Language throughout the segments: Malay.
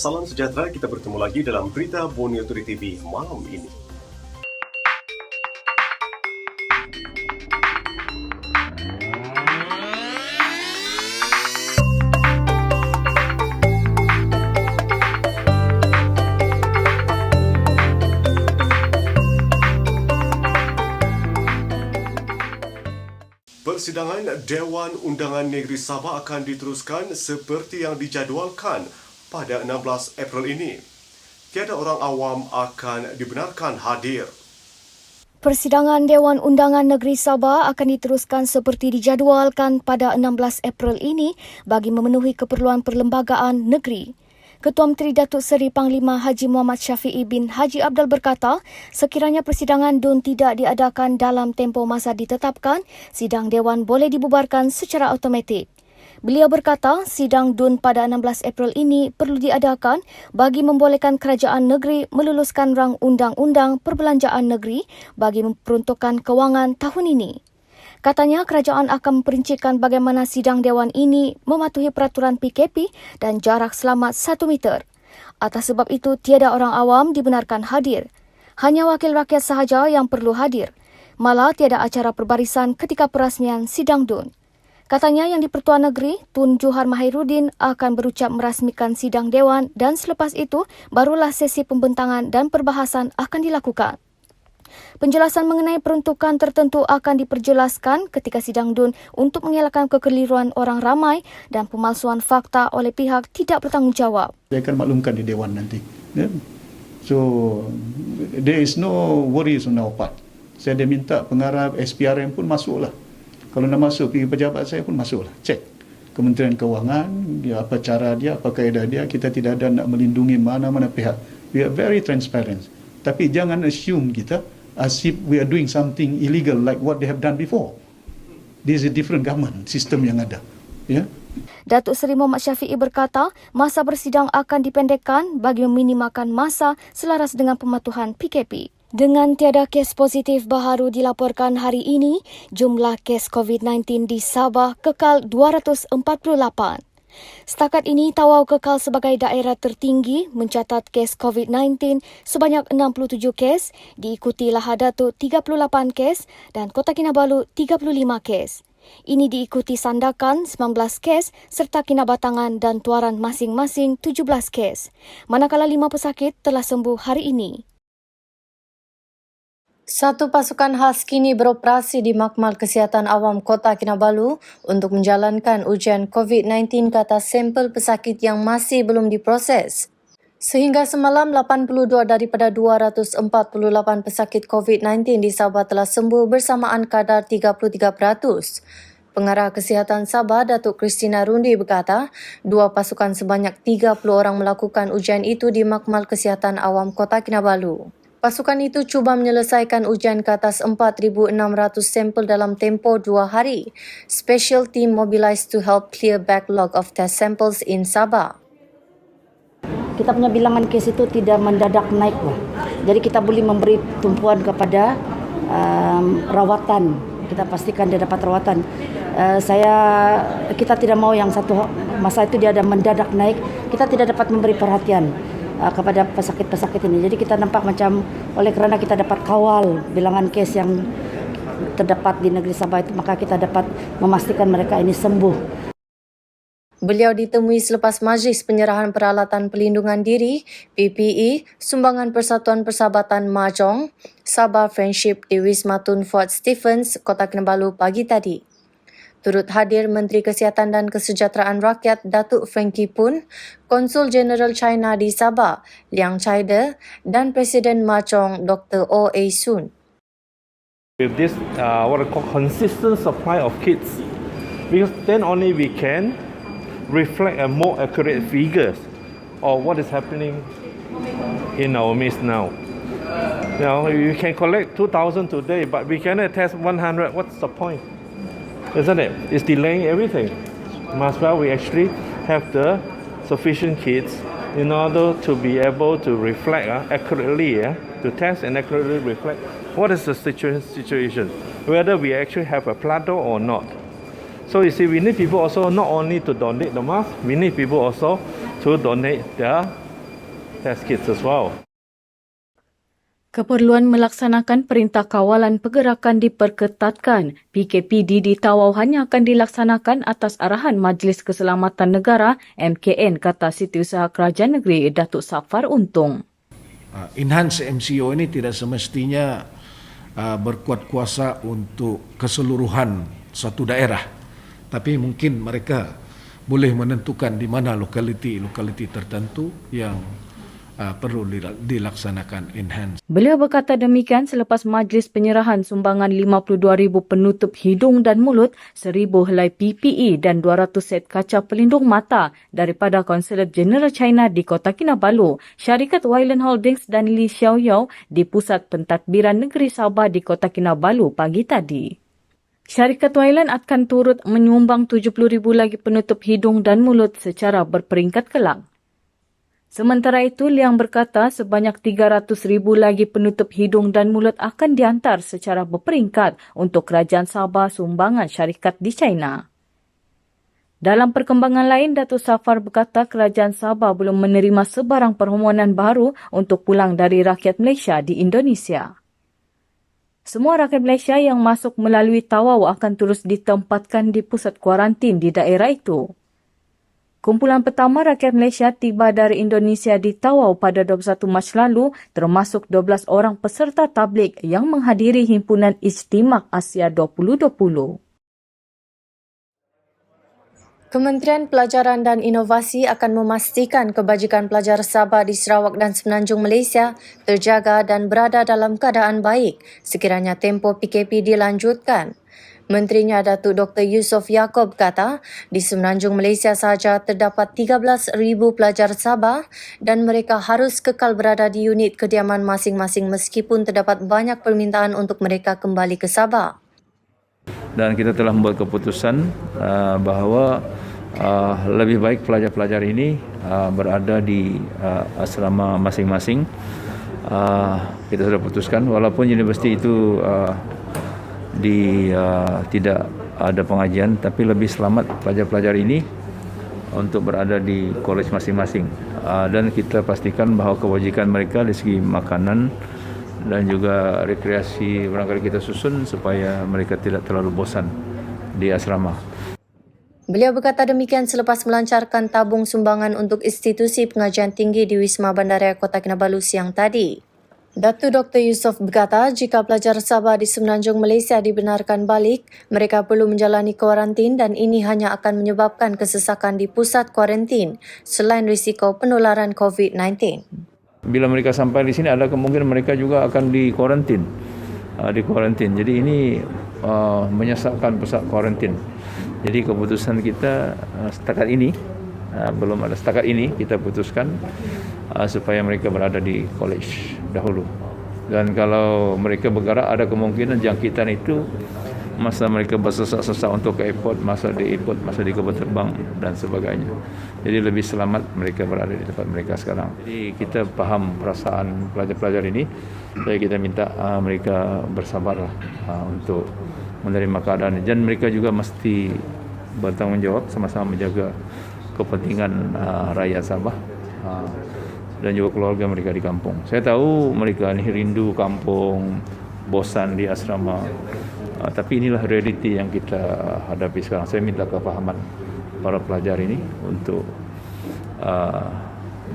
Salam sejahtera, kita bertemu lagi dalam Berita Borneo Today TV malam ini. Persidangan Dewan Undangan Negeri Sabah akan diteruskan seperti yang dijadualkan pada 16 April ini. Tiada orang awam akan dibenarkan hadir. Persidangan Dewan Undangan Negeri Sabah akan diteruskan seperti dijadualkan pada 16 April ini bagi memenuhi keperluan perlembagaan negeri. Ketua Menteri Datuk Seri Panglima Haji Muhammad Syafiee bin Haji Abdal berkata, sekiranya persidangan DUN tidak diadakan dalam tempoh masa ditetapkan, sidang Dewan boleh dibubarkan secara automatik. Beliau berkata, sidang DUN pada 16 April ini perlu diadakan bagi membolehkan kerajaan negeri meluluskan rang undang-undang perbelanjaan negeri bagi memperuntukkan kewangan tahun ini. Katanya kerajaan akan memperincikan bagaimana sidang Dewan ini mematuhi peraturan PKP dan jarak selamat 1 meter. Atas sebab itu, tiada orang awam dibenarkan hadir. Hanya wakil rakyat sahaja yang perlu hadir. Malah tiada acara perbarisan ketika perasmian sidang DUN. Katanya yang di-Pertuan Negeri, Tun Johar Mahiruddin akan berucap merasmikan sidang Dewan dan selepas itu barulah sesi pembentangan dan perbahasan akan dilakukan. Penjelasan mengenai peruntukan tertentu akan diperjelaskan ketika sidang DUN untuk mengelakkan kekeliruan orang ramai dan pemalsuan fakta oleh pihak tidak bertanggungjawab. Saya akan maklumkan di Dewan nanti. Yeah. So, there is no worries on our part. Saya dah minta pengarah SPRM pun masuklah. Kalau nak masuk, pergi pejabat saya pun masuklah. Cek. Kementerian Kewangan, ya, apa cara dia, apa kaedah dia. Kita tidak ada nak melindungi mana-mana pihak. We are very transparent. Tapi jangan assume kita as if we are doing something illegal like what they have done before. This is a different government system yang ada. Ya. Datuk Seri Muhammad Syafiee berkata, masa bersidang akan dipendekkan bagi meminimalkan masa selaras dengan pematuhan PKP. Dengan tiada kes positif baharu dilaporkan hari ini, jumlah kes COVID-19 di Sabah kekal 248. Setakat ini, Tawau kekal sebagai daerah tertinggi mencatat kes COVID-19 sebanyak 67 kes, diikuti Lahadatul 38 kes dan Kota Kinabalu 35 kes. Ini diikuti Sandakan 19 kes serta Kinabatangan dan Tuaran masing-masing 17 kes. Manakala 5 pesakit telah sembuh hari ini. Satu pasukan khas kini beroperasi di Makmal Kesihatan Awam Kota Kinabalu untuk menjalankan ujian COVID-19 ke atas sampel pesakit yang masih belum diproses. Sehingga semalam, 82 daripada 248 pesakit COVID-19 di Sabah telah sembuh bersamaan kadar 33%. Pengarah Kesihatan Sabah, Datuk Christina Rundi berkata, 2 pasukan sebanyak 30 orang melakukan ujian itu di Makmal Kesihatan Awam Kota Kinabalu. Pasukan itu cuba menyelesaikan ujian ke atas 4,600 sampel dalam tempoh 2 hari. Special team mobilized to help clear backlog of test samples in Sabah. Kita punya bilangan kes itu tidak mendadak naik lah. Jadi kita boleh memberi tumpuan kepada rawatan. Kita pastikan dia dapat rawatan. Kita tidak mau yang satu masa itu dia ada mendadak naik. Kita tidak dapat memberi perhatian kepada pesakit-pesakit ini. Jadi kita nampak macam oleh kerana kita dapat kawal bilangan kes yang terdapat di negeri Sabah itu, maka kita dapat memastikan mereka ini sembuh. Beliau ditemui selepas majlis penyerahan peralatan pelindungan diri PPE sumbangan Persatuan Persahabatan Mahjong Sabah Friendship di Wisma Tun Fort Stephens, Kota Kinabalu pagi tadi. Turut hadir Menteri Kesihatan dan Kesejahteraan Rakyat Datuk Frankie Poon, Konsul Jeneral China di Sabah Liang Chaide dan Presiden Mahjong Dr. Oh Ei Soon. With this what I call consistent supply of kits, because then only we can reflect a more accurate figures of what is happening in our midst now. You know, you can collect 2,000 today, but we cannot test 100. What's the point? Isn't it? It's delaying everything. Must well we actually have the sufficient kits in order to be able to reflect accurately, to test and accurately reflect what is the situation, whether we actually have a plateau or not. So you see, we need people also not only to donate the mask, we need people also to donate their test kits as well. Keperluan melaksanakan perintah kawalan pergerakan diperketatkan. PKPD di Tawau hanya akan dilaksanakan atas arahan Majlis Keselamatan Negara MKN, kata Setiausaha Kerajaan Negeri Datuk Safar Untung. Enhance MCO ini tidak semestinya berkuat kuasa untuk keseluruhan suatu daerah, tapi mungkin mereka boleh menentukan di mana lokaliti tertentu yang perlu dilaksanakan enhance. Beliau berkata demikian selepas majlis penyerahan sumbangan 52,000 penutup hidung dan mulut, 1,000 helai PPE dan 200 set kaca pelindung mata daripada Konsulat Jeneral China di Kota Kinabalu, syarikat Wayland Holdings dan Li Xiaoyao di Pusat Pentadbiran Negeri Sabah di Kota Kinabalu pagi tadi. Syarikat Wayland akan turut menyumbang 70,000 lagi penutup hidung dan mulut secara berperingkat kelak. Sementara itu, Liang berkata sebanyak 300,000 lagi penutup hidung dan mulut akan dihantar secara berperingkat untuk Kerajaan Sabah sumbangan syarikat di China. Dalam perkembangan lain, Datuk Safar berkata Kerajaan Sabah belum menerima sebarang permohonan baru untuk pulang dari rakyat Malaysia di Indonesia. Semua rakyat Malaysia yang masuk melalui Tawau akan terus ditempatkan di pusat kuarantin di daerah itu. Kumpulan pertama rakyat Malaysia tiba dari Indonesia di Tawau pada 21 Mac lalu, termasuk 12 orang peserta tabligh yang menghadiri himpunan Ijtimak Asia 2020. Kementerian Pelajaran dan Inovasi akan memastikan kebajikan pelajar Sabah di Sarawak dan Semenanjung Malaysia terjaga dan berada dalam keadaan baik sekiranya tempoh PKP dilanjutkan. Menterinya Datuk Dr. Yusof Yaakob kata, di Semenanjung Malaysia sahaja terdapat 13,000 pelajar Sabah dan mereka harus kekal berada di unit kediaman masing-masing meskipun terdapat banyak permintaan untuk mereka kembali ke Sabah. Dan kita telah membuat keputusan bahawa lebih baik pelajar-pelajar ini berada di asrama masing-masing. Kita sudah putuskan walaupun universiti itu tidak ada pengajian, tapi lebih selamat pelajar-pelajar ini untuk berada di kolej masing-masing. Dan kita pastikan bahawa kewajikan mereka dari segi makanan dan juga rekreasi barangkali kita susun supaya mereka tidak terlalu bosan di asrama. Beliau berkata demikian selepas melancarkan tabung sumbangan untuk institusi pengajian tinggi di Wisma Bandaraya Kota Kinabalu siang tadi. Datuk Dr. Yusof berkata jika pelajar Sabah di Semenanjung Malaysia dibenarkan balik, mereka perlu menjalani kuarantin dan ini hanya akan menyebabkan kesesakan di pusat kuarantin selain risiko penularan COVID-19. Bila mereka sampai di sini ada kemungkinan mereka juga akan dikuarantin. Jadi ini menyesatkan pusat kuarantin. Jadi keputusan kita setakat ini kita putuskan supaya mereka berada di kolej dahulu. Dan kalau mereka bergerak ada kemungkinan jangkitan itu masa mereka bersesak-sesak untuk ke airport, masa di airport, masa di kapal terbang dan sebagainya. Jadi lebih selamat mereka berada di tempat mereka sekarang. Jadi kita faham perasaan pelajar-pelajar ini. Jadi kita minta mereka bersabarlah untuk menerima keadaan ini. Dan mereka juga mesti bertanggungjawab sama-sama menjaga kepentingan rakyat Sabah dan juga keluarga mereka di kampung. Saya tahu mereka ini rindu kampung, bosan di asrama. Tapi inilah realiti yang kita hadapi sekarang. Saya minta kefahaman para pelajar ini untuk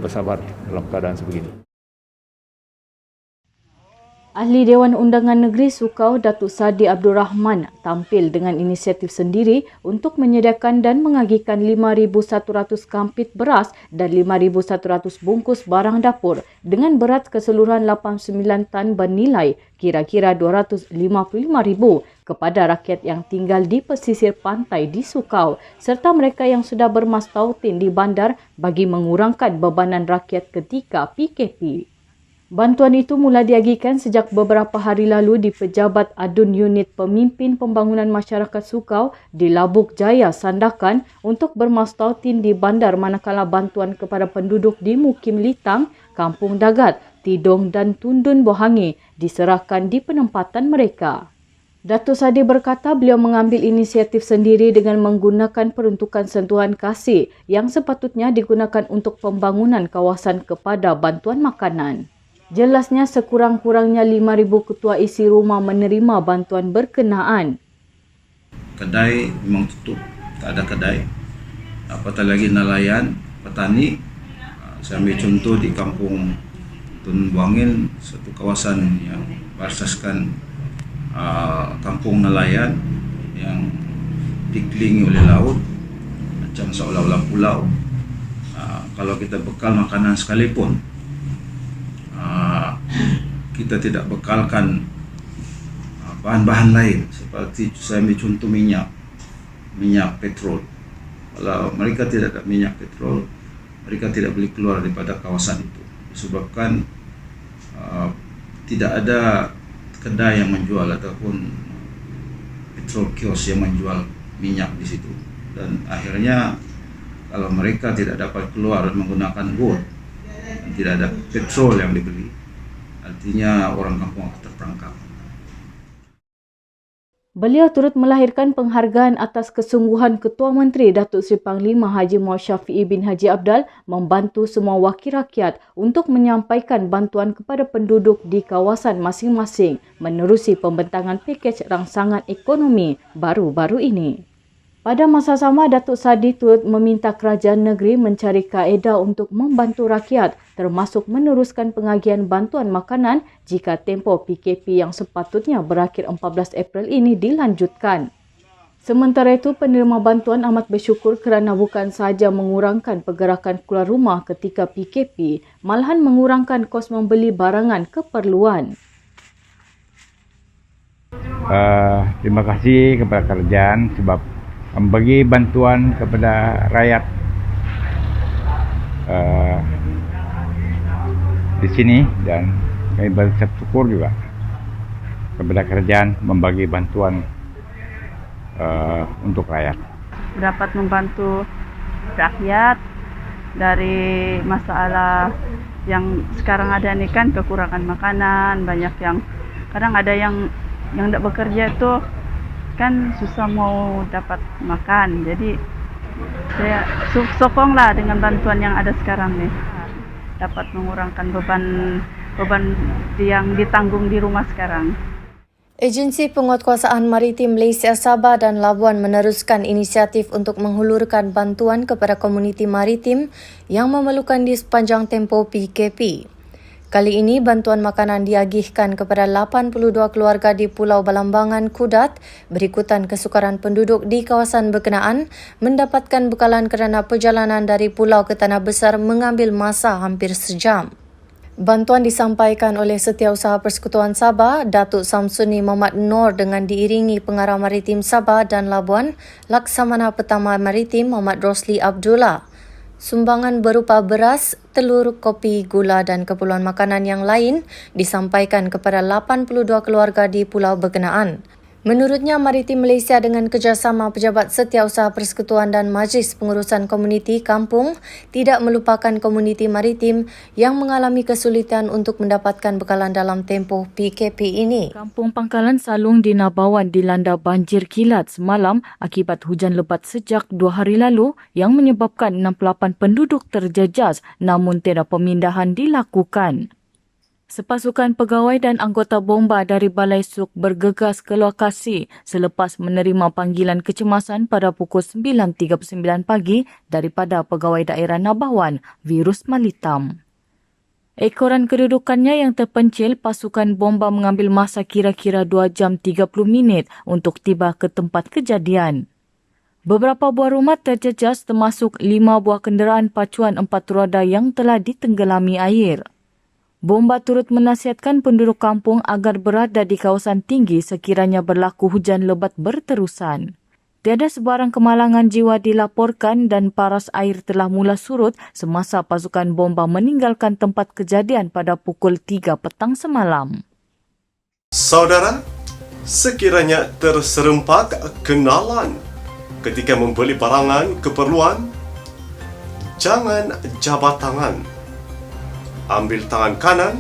bersabar dalam keadaan sebegini. Ahli Dewan Undangan Negeri Sukau Datuk Sadi Abdul Rahman tampil dengan inisiatif sendiri untuk menyediakan dan mengagihkan 5,100 kampit beras dan 5,100 bungkus barang dapur dengan berat keseluruhan 89 tan bernilai kira-kira 255,000 kepada rakyat yang tinggal di pesisir pantai di Sukau serta mereka yang sudah bermastautin di bandar bagi mengurangkan bebanan rakyat ketika PKP. Bantuan itu mula diagihkan sejak beberapa hari lalu di Pejabat Adun Unit Pemimpin Pembangunan Masyarakat Sukau di Labuk Jaya, Sandakan untuk bermastautin di bandar manakala bantuan kepada penduduk di Mukim Litang, Kampung Dagat, Tidong dan Tundun Bohangi diserahkan di penempatan mereka. Datuk Sadi berkata beliau mengambil inisiatif sendiri dengan menggunakan peruntukan sentuhan kasih yang sepatutnya digunakan untuk pembangunan kawasan kepada bantuan makanan. Jelasnya sekurang-kurangnya 5,000 ketua isi rumah menerima bantuan berkenaan. Kedai memang tutup, tak ada kedai. Apatah lagi nelayan, petani. Saya ambil contoh di kampung Tun Buangin, satu kawasan yang bersaskan kampung nelayan yang dikelilingi oleh laut, macam seolah-olah pulau. Kalau kita bekal makanan sekalipun, kita tidak bekalkan bahan-bahan lain, seperti saya ambil contoh minyak petrol. Kalau mereka tidak ada minyak petrol, mereka tidak boleh keluar daripada kawasan itu, disebabkan tidak ada kedai yang menjual ataupun petrol kios yang menjual minyak di situ. Dan akhirnya kalau mereka tidak dapat keluar menggunakan bot dan tidak ada petrol yang dibeli, artinya orang kampung akan terperangkap. Beliau turut melahirkan penghargaan atas kesungguhan Ketua Menteri Datuk Seri Panglima Haji Muhammad Syafiee bin Haji Abdal membantu semua wakil rakyat untuk menyampaikan bantuan kepada penduduk di kawasan masing-masing menerusi pembentangan pakej rangsangan ekonomi baru-baru ini. Pada masa sama, Datuk Sadi turut meminta kerajaan negeri mencari kaedah untuk membantu rakyat termasuk meneruskan pengagihan bantuan makanan jika tempoh PKP yang sepatutnya berakhir 14 April ini dilanjutkan. Sementara itu, penerima bantuan amat bersyukur kerana bukan sahaja mengurangkan pergerakan keluar rumah ketika PKP, malahan mengurangkan kos membeli barangan keperluan. Terima kasih kepada kerajaan sebab membagi bantuan kepada rakyat di sini, dan kami bersyukur juga kepada kerajaan membagi bantuan untuk rakyat. Dapat membantu rakyat dari masalah yang sekarang ada ni kan, kekurangan makanan, banyak yang kadang ada yang tak bekerja tu kan susah mau dapat makan. Jadi saya sokonglah dengan bantuan yang ada sekarang nih, dapat mengurangkan beban yang ditanggung di rumah sekarang. Agensi Penguatkuasaan Maritim Malaysia Sabah dan Labuan meneruskan inisiatif untuk menghulurkan bantuan kepada komuniti maritim yang memerlukan di sepanjang tempoh PKP. Kali ini, bantuan makanan diagihkan kepada 82 keluarga di Pulau Balambangan, Kudat, berikutan kesukaran penduduk di kawasan berkenaan mendapatkan bekalan kerana perjalanan dari pulau ke Tanah Besar mengambil masa hampir sejam. Bantuan disampaikan oleh Setiausaha Persekutuan Sabah, Datuk Samsuni Muhammad Noor dengan diiringi Pengarah Maritim Sabah dan Labuan, Laksamana Pertama Maritim Muhammad Rosli Abdullah. Sumbangan berupa beras, telur, kopi, gula dan keperluan makanan yang lain disampaikan kepada 82 keluarga di pulau berkenaan. Menurutnya, Maritim Malaysia dengan kerjasama Pejabat Setiausaha Persekutuan dan Majlis Pengurusan Komuniti Kampung tidak melupakan komuniti maritim yang mengalami kesulitan untuk mendapatkan bekalan dalam tempoh PKP ini. Kampung Pangkalan Salung di Nabawan dilanda banjir kilat semalam akibat hujan lebat sejak 2 hari lalu yang menyebabkan 68 penduduk terjejas namun tiada pemindahan dilakukan. Sepasukan pegawai dan anggota bomba dari Balai Suk bergegas ke lokasi selepas menerima panggilan kecemasan pada pukul 9.39 pagi daripada pegawai daerah Nabawan, Virus Malitam. Ekoran kedudukannya yang terpencil, pasukan bomba mengambil masa kira-kira 2 jam 30 minit untuk tiba ke tempat kejadian. Beberapa buah rumah terjejas termasuk 5 buah kenderaan pacuan 4 roda yang telah ditenggelami air. Bomba turut menasihatkan penduduk kampung agar berada di kawasan tinggi sekiranya berlaku hujan lebat berterusan. Tiada sebarang kemalangan jiwa dilaporkan dan paras air telah mula surut semasa pasukan bomba meninggalkan tempat kejadian pada pukul 3 petang semalam. Saudara, sekiranya terserempak kenalan ketika membeli barangan keperluan, jangan jabat tangan. Ambil tangan kanan,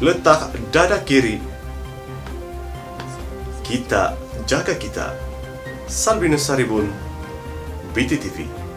letak dada kiri. kita jaga kita. Salbina Saribun, BTTV.